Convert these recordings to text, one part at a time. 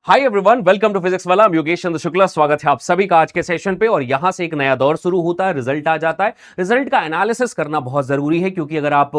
Hi everyone, welcome to physics Wallah. Yogesh चंद्र शुक्ला, स्वागत है आप सभी का आज के सेशन पे। और यहां से एक नया दौर शुरू होता है, रिजल्ट आ जाता है। रिजल्ट का एनालिसिस करना बहुत जरूरी है, क्योंकि अगर आप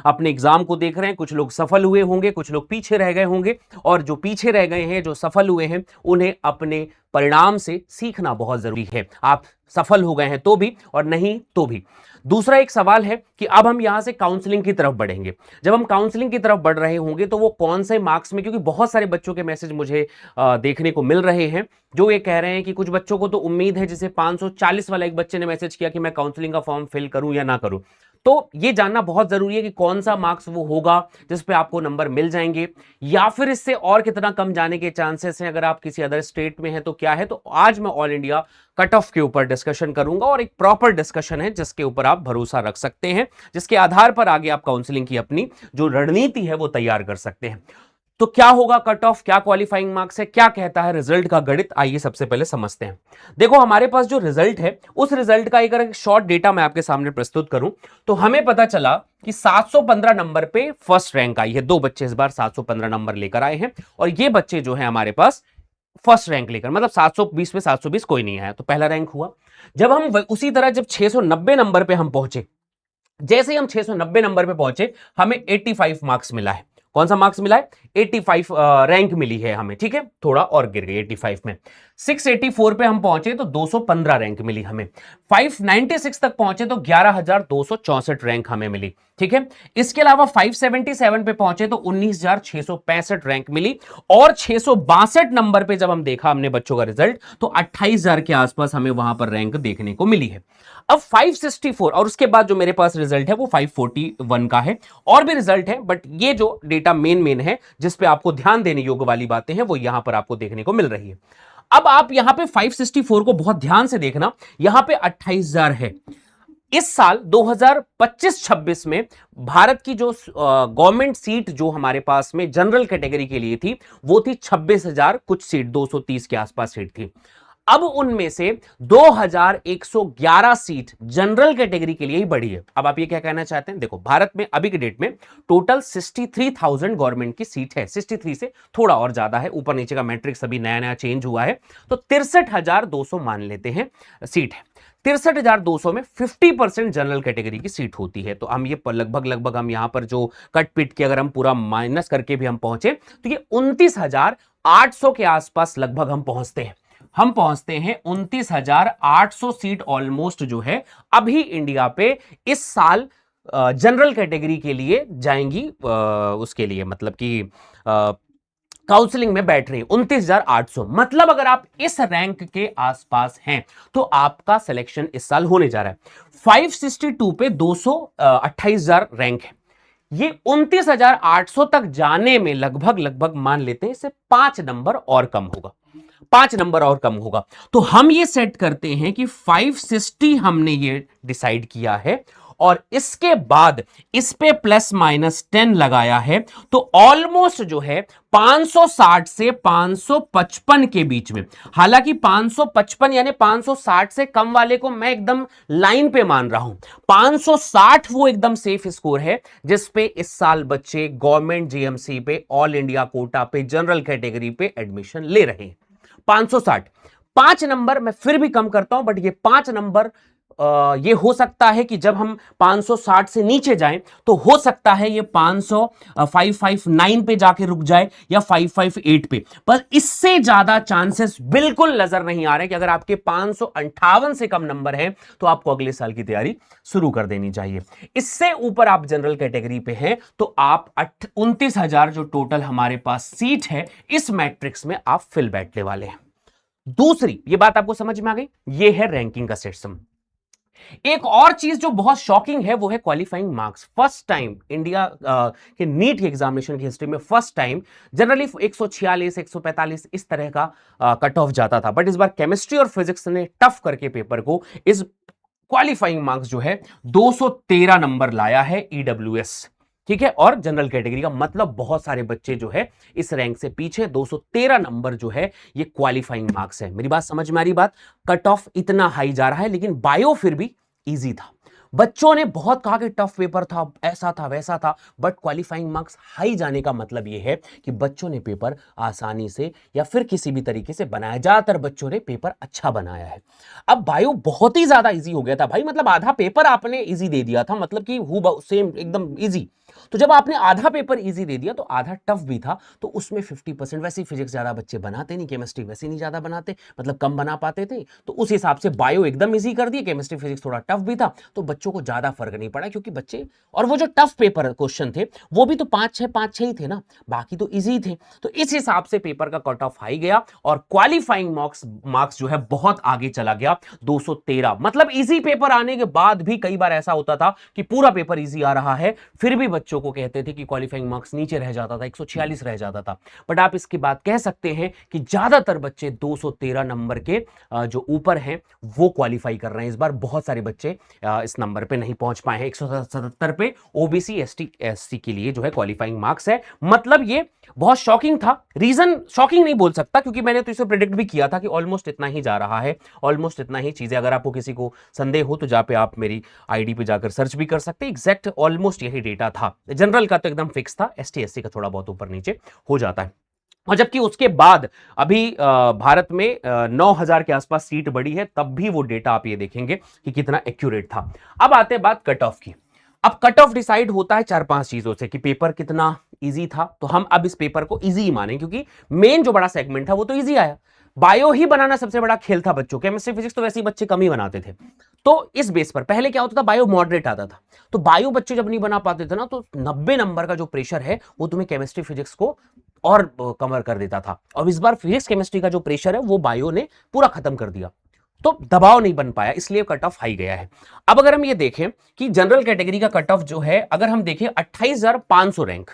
अपने एग्जाम को देख रहे हैं, कुछ लोग सफल हुए होंगे, कुछ लोग पीछे रह गए होंगे, और जो पीछे रह गए हैं, जो सफल हुए हैं, उन्हें अपने परिणाम से सीखना बहुत जरूरी है। आप सफल हो गए हैं तो भी और नहीं तो भी। दूसरा एक सवाल है कि अब हम यहां से काउंसलिंग की तरफ बढ़ेंगे। जब हम काउंसलिंग की तरफ बढ़ रहे होंगे तो वो कौन से मार्क्स में, क्योंकि बहुत सारे बच्चों के मैसेज मुझे देखने को मिल रहे हैं जो ये कह रहे हैं कि कुछ बच्चों को तो उम्मीद है, जैसे 540 वाला एक बच्चे ने मैसेज किया कि मैं काउंसलिंग का फॉर्म फिल करूं या ना करूं। तो ये जानना बहुत जरूरी है कि कौन सा मार्क्स वो होगा जिस पे आपको नंबर मिल जाएंगे, या फिर इससे और कितना कम जाने के चांसेस हैं। अगर आप किसी अदर स्टेट में हैं तो क्या है। तो आज मैं ऑल इंडिया कट ऑफ के ऊपर डिस्कशन करूंगा, और एक प्रॉपर डिस्कशन है जिसके ऊपर आप भरोसा रख सकते हैं, जिसके आधार पर आगे आप काउंसलिंग की अपनी जो रणनीति है वो तैयार कर सकते हैं। तो क्या होगा कट ऑफ, क्या क्वालिफाइंग मार्क्स है, क्या कहता है रिजल्ट का गणित, आइए सबसे पहले समझते हैं। देखो, हमारे पास जो रिजल्ट है, उस रिजल्ट का एक शॉर्ट डेटा मैं आपके सामने प्रस्तुत करूं तो हमें पता चला कि 715 नंबर पे फर्स्ट रैंक आई है। दो बच्चे इस बार 715 नंबर लेकर आए हैं, और ये बच्चे जो है हमारे पास फर्स्ट रैंक लेकर, मतलब 720 में 720 कोई नहीं आया, तो पहला रैंक हुआ। जब हम उसी तरह जब 690 नंबर पे हम पहुंचे, जैसे ही हम 690 नंबर पे पहुंचे, हमें 85 मार्क्स मिला है। कौन सा मार्क्स मिला है? 85 रैंक मिली है हमें, ठीक है, थोड़ा और गिर गई 85 में। 684 पे हम पहुंचे तो 215 रैंक मिली हमें। 596 तक पहुंचे तो 11,264 रैंक हमें मिली, ठीक है। इसके अलावा 577 पे पहुंचे तो 19,665 रैंक मिली, और 662 नंबर पे जब हम देखा हमने बच्चों का रिजल्ट तो 28,000 के आसपास हमें वहां पर रैंक देखने को मिली है। अब 564 और उसके बाद जो मेरे पास रिजल्ट है वो 541 का है। और भी रिजल्ट है, बट ये जो डेटा मेन है जिस पे आपको ध्यान देने योग्य वाली बातें हैं वो यहां पर आपको देखने को मिल रही है। अब आप यहां पे 564 को बहुत ध्यान से देखना, यहां पे 28,000 है। इस साल 2025-26 में भारत की जो गवर्नमेंट सीट जो हमारे पास में जनरल कैटेगरी के लिए थी वो थी 26,000 कुछ सीट, 230 के आसपास सीट थी। अब उनमें से 2111 सीट जनरल कैटेगरी के लिए ही बढ़ी है। अब आप ये क्या कहना चाहते हैं? देखो, भारत में अभी के डेट में टोटल 63,000 गवर्नमेंट की सीट है। 63 से थोड़ा और ज्यादा है, ऊपर नीचे का मैट्रिक्स अभी नया नया चेंज हुआ है, तो 63,200 मान लेते हैं सीट है। 63,200 में 50% जनरल कैटेगरी की सीट होती है। तो हम ये लगभग हम यहां पर जो कट पिट के अगर हम पूरा माइनस करके भी हम पहुंचे तो ये 29,800 के आसपास लगभग हम पहुंचते हैं। 29,800 सीट ऑलमोस्ट जो है अभी इंडिया पे इस साल जनरल कैटेगरी के लिए जाएंगी, उसके लिए मतलब कि काउंसलिंग में बैठ रही है 29,800। मतलब अगर आप इस रैंक के आसपास हैं तो आपका सिलेक्शन इस साल होने जा रहा है। 562 पे 228,000 रैंक है। ये 29,800 तक जाने में लगभग मान लेते हैं इससे 5 नंबर और कम होगा, 5 नंबर और कम होगा। तो हम ये सेट करते हैं कि 560 हमने ये डिसाइड किया है, और इसके बाद इस पे प्लस माइनस 10 लगाया है, तो ऑलमोस्ट जो है 560 से 555 के बीच में। हालांकि 555 यानी 560 से कम वाले को मैं एकदम लाइन पे मान रहा हूं। 560 वो एकदम सेफ स्कोर है जिस पे इस साल बच्चे गवर्नमेंट जीएमसी पे, ऑल इंडिया कोटा पे, जनरल कैटेगरी पे एडमिशन ले रहे हैं। 560, 5 नंबर मैं फिर भी कम करता हूं, बट ये 5 नंबर ये हो सकता है कि जब हम 560 से नीचे जाएं तो हो सकता है ये 559 पे जाके रुक जाए या 558 पे, पर इससे ज्यादा चांसेस बिल्कुल नजर नहीं आ रहे कि अगर आपके 558 से कम नंबर हैं तो आपको अगले साल की तैयारी शुरू कर देनी चाहिए। इससे ऊपर आप जनरल कैटेगरी पे हैं तो आप 29,000 जो टोटल हमारे पास सीट है इस मैट्रिक्स में आप फिल बैठने वाले हैं। दूसरी ये बात आपको समझ में आ गई, ये है रैंकिंग का सिस्टम। एक और चीज जो बहुत शॉकिंग है वो है qualifying marks. First time India के नीट के एग्जामिनेशन की हिस्ट्री में फर्स्ट टाइम जनरली 146 145 इस तरह का कट ऑफ जाता था, बट इस बार केमिस्ट्री और फिजिक्स ने टफ करके पेपर को इस क्वालिफाइंग मार्क्स जो है 213 नंबर लाया है ईडब्ल्यूएस, ठीक है। और जनरल कैटेगरी का मतलब बहुत सारे बच्चे जो है इस रैंक से पीछे, 213 नंबर जो है ये क्वालिफाइंग मार्क्स है। मेरी बात समझ में आ रही? बात, कट ऑफ इतना हाई जा रहा है, लेकिन बायो फिर भी इजी था। बच्चों ने बहुत कहा कि टफ पेपर था, ऐसा था वैसा था, बट क्वालिफाइंग मार्क्स हाई जाने का मतलब यह है कि बच्चों ने पेपर आसानी से या फिर किसी भी तरीके से बनाया, ज्यादातर बच्चों ने पेपर अच्छा बनाया है। अब बायो बहुत ही ज्यादा इजी हो गया था भाई, मतलब आधा पेपर आपने इजी दे दिया था, मतलब कि सेम एकदम इजी। तो जब आपने आधा पेपर इजी दे दिया तो आधा टफ भी था, तो उसमें 50%, वैसे ही फिजिक्स ज्यादा बच्चे बनाते नहीं, केमिस्ट्री वैसे नहीं ज्यादा बनाते, मतलब कम बना पाते थे, तो उस हिसाब से बायो एकदम इजी कर दिए, केमिस्ट्री फिजिक्स थोड़ा टफ भी था, तो बच्चों को ज्यादा फर्क नहीं पड़ा, क्योंकि बच्चे, और वो जो टफ पेपर क्वेश्चन थे वो भी तो 5-6 ही थे ना, बाकी तो इजी थे। तो इस हिसाब से पेपर का कट ऑफ हाई गया और क्वालिफाइंग मार्क्स जो है बहुत आगे चला गया, 213। मतलब इजी पेपर आने के बाद भी कई बार ऐसा होता था कि पूरा पेपर इजी आ रहा है, फिर भी बच्चों को कहते थे कि क्वालिफाइंग मार्क्स नीचे रह जाता था, 146 रह जाता था। बट आप इसके बाद कह सकते हैं कि ज्यादातर बच्चे 213 नंबर के जो ऊपर हैं वो क्वालिफाई कर रहे हैं। इस बार बहुत सारे बच्चे इस नंबर पे नहीं पहुंच पाए हैं। 177 पे ओबीसी एसटी एससी के लिए जो है क्वालिफाइंग मार्क्स है। मतलब ये बहुत शॉकिंग था। रीजन शॉकिंग नहीं बोल सकता, क्योंकि मैंने तो इसे प्रेडिक्ट भी किया था कि ऑलमोस्ट इतना ही जा रहा है, ऑलमोस्ट इतना ही चीजें। अगर आपको किसी को संदेह हो तो जहां पे आप मेरी आईडी पे जाकर सर्च भी कर सकते हैं, एग्जैक्ट ऑलमोस्ट यही डेटा था। जनरल का तो एकदम फिक्स था, एसटी एससी का थोड़ा बहुत ऊपर नीचे हो जाता है। और जबकि उसके बाद अभी भारत में 9,000 के आसपास सीट बढ़ी है, तब भी वो डेटा आप ये देखेंगे कि कितना एक्यूरेट था। अब आते हैं बात कट ऑफ की। अब कट ऑफ डिसाइड होता है 4-5 चीजों से कि पेपर कितना इजी था, तो हम अब इस पेपर को इजी ही मानें, क्योंकि मेन जो बड़ा सेगमेंट था वो तो इजी आया। बायो ही बनाना सबसे बड़ा खेल था बच्चों, केमिस्ट्री फिजिक्स तो वैसे ही बच्चे कम ही बनाते थे। तो इस बेस पर पहले क्या होता था, बायो मॉडरेट आता था, तो बायो बच्चे जब नहीं बना पाते थे ना, तो 90 नंबर का जो प्रेशर है वो तुम्हें केमिस्ट्री फिजिक्स को और कवर कर देता था। और इस बार फिजिक्स केमिस्ट्री का जो प्रेशर है वो बायो ने पूरा खत्म कर दिया, तो दबाव नहीं बन पाया, इसलिए कट ऑफ हाई गया है। अब अगर हम ये देखें कि जनरल कैटेगरी का कट ऑफ जो है, अगर हम देखें 28,500 रैंक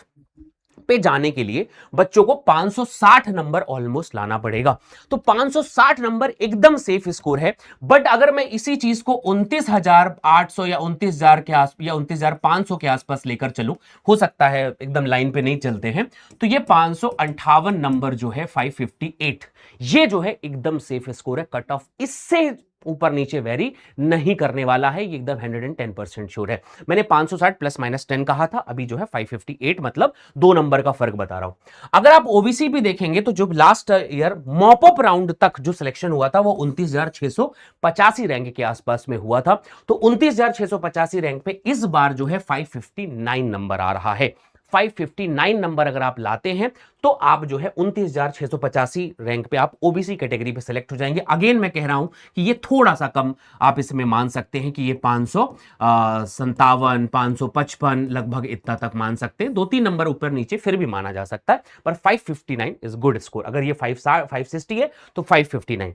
पे जाने के लिए बच्चों को 560 नंबर ऑलमोस्ट लाना पड़ेगा। तो 560 नंबर एकदम सेफ स्कोर है। बट अगर मैं इसी चीज को 29,800 या 29,000 के आस या 29,500 के आसपास लेकर चलूं, हो सकता है एकदम लाइन पे नहीं चलते हैं, तो ये 558 नंबर जो है 558, ये जो है एकदम सेफ स्कोर है। कट ऑफ इससे ऊपर नीचे वेरी नहीं करने वाला है, ये एकदम 110% श्योर है। मैंने 560 प्लस माइनस 10 कहा था, अभी जो है 558, मतलब 2 नंबर का फर्क बता रहा हूं। अगर आप ओबीसी भी देखेंगे तो जो लास्ट ईयर मॉपअप राउंड तक जो सिलेक्शन हुआ था वो 29,685 रैंक के आसपास में हुआ था। तो 29,685 रैंक पे इस बार जो है 559 नंबर आ रहा है। 559 नंबर अगर आप लाते हैं तो आप जो है 29,685 रैंक पे आप ओबीसी कैटेगरी पे सिलेक्ट हो जाएंगे। अगेन मैं कह रहा हूं कि ये थोड़ा सा कम आप इसमें मान सकते हैं, कि ये 557, 555 लगभग इतना तक मान सकते हैं। 2-3 नंबर ऊपर नीचे फिर भी माना जा सकता है, पर 559 इज गुड स्कोर। अगर ये 560 है तो 559।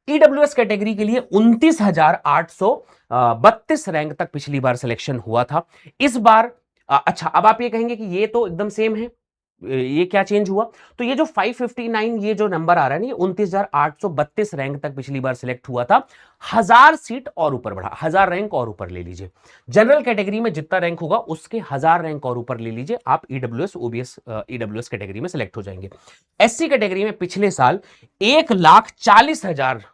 ईडब्ल्यूएस कैटेगरी के लिए 29,832 रैंक तक पिछली बार सिलेक्शन हुआ था। इस बार अच्छा, अब आप ये कहेंगे कि ये तो एकदम सेम है, ये क्या चेंज हुआ? तो ये जो 559 ये जो नंबर आ रहा है ना, ये 29,832 रैंक तक पिछली बार सिलेक्ट हुआ था। 1000 सीट और ऊपर बढ़ा, 1000 रैंक और ऊपर ले लीजिए। जनरल कैटेगरी में जितना रैंक होगा उसके 1000 रैंक और ऊपर ले लीजिए, आप ईडब्ल्यूएस ओबीएस ईडब्ल्यूएस कैटेगरी में सिलेक्ट हो जाएंगे। एससी कैटेगरी में पिछले साल 1,40,000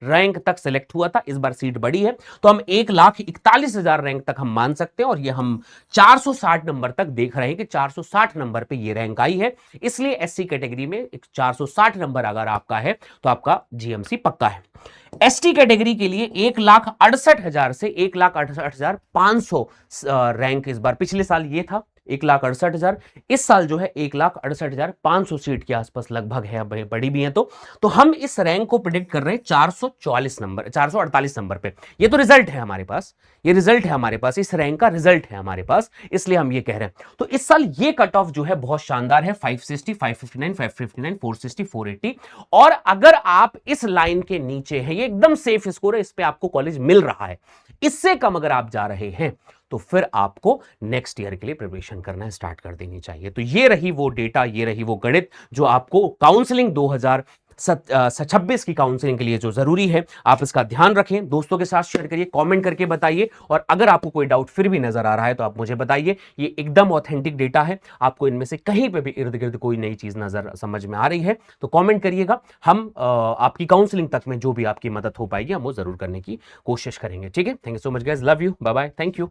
रैंक तक सिलेक्ट हुआ था, इस बार सीट बढ़ी है, तो हम 1,41,000 रैंक तक हम मान सकते हैं। और ये हम 460 नंबर तक देख रहे हैं कि 460 नंबर पे ये रैंक आई है, इसलिए एससी कैटेगरी में 460 नंबर अगर आपका है तो आपका जीएमसी पक्का है। एसटी कैटेगरी के लिए 1,68,000 से 1,68,500 रैंक इस बार, पिछले साल ये था 1,68,000, इस साल जो है 1,68,500 सीट के आसपास लगभग है, बड़ी भी है। तो हम इस रैंक को प्रिडिक्ट कर रहे हैं 444 नंबर, 448 नंबर पे। ये तो रिजल्ट है हमारे पास, ये रिजल्ट है हमारे पास, इस रैंक का रिजल्ट है हमारे पास, इसलिए हम ये कह रहे हैं। तो इस साल ये कट ऑफ जो है बहुत शानदार है, 560, 559, 559, 460, 480। और अगर आप इस लाइन के नीचे हैं, ये एकदम सेफ स्कोर है, इस पे आपको कॉलेज मिल रहा है। इससे कम अगर आप जा रहे हैं तो फिर आपको नेक्स्ट ईयर के लिए प्रिपरेशन करना स्टार्ट कर देनी चाहिए। तो ये रही वो डेटा, ये रही वो गणित जो आपको काउंसलिंग 2000 26 की काउंसलिंग के लिए जो जरूरी है, आप इसका ध्यान रखें, दोस्तों के साथ शेयर करिए, कमेंट करके बताइए, और अगर आपको कोई डाउट फिर भी नजर आ रहा है तो आप मुझे बताइए। ये एकदम ऑथेंटिक डेटा है, आपको इनमें से कहीं पे भी इर्द गिर्द कोई नई चीज नजर समझ में आ रही है तो कमेंट करिएगा। हम आपकी काउंसलिंग तक में जो भी आपकी मदद हो पाएगी हम वो जरूर करने की कोशिश करेंगे। ठीक है, thank you so much guys, love you, bye bye, thank you.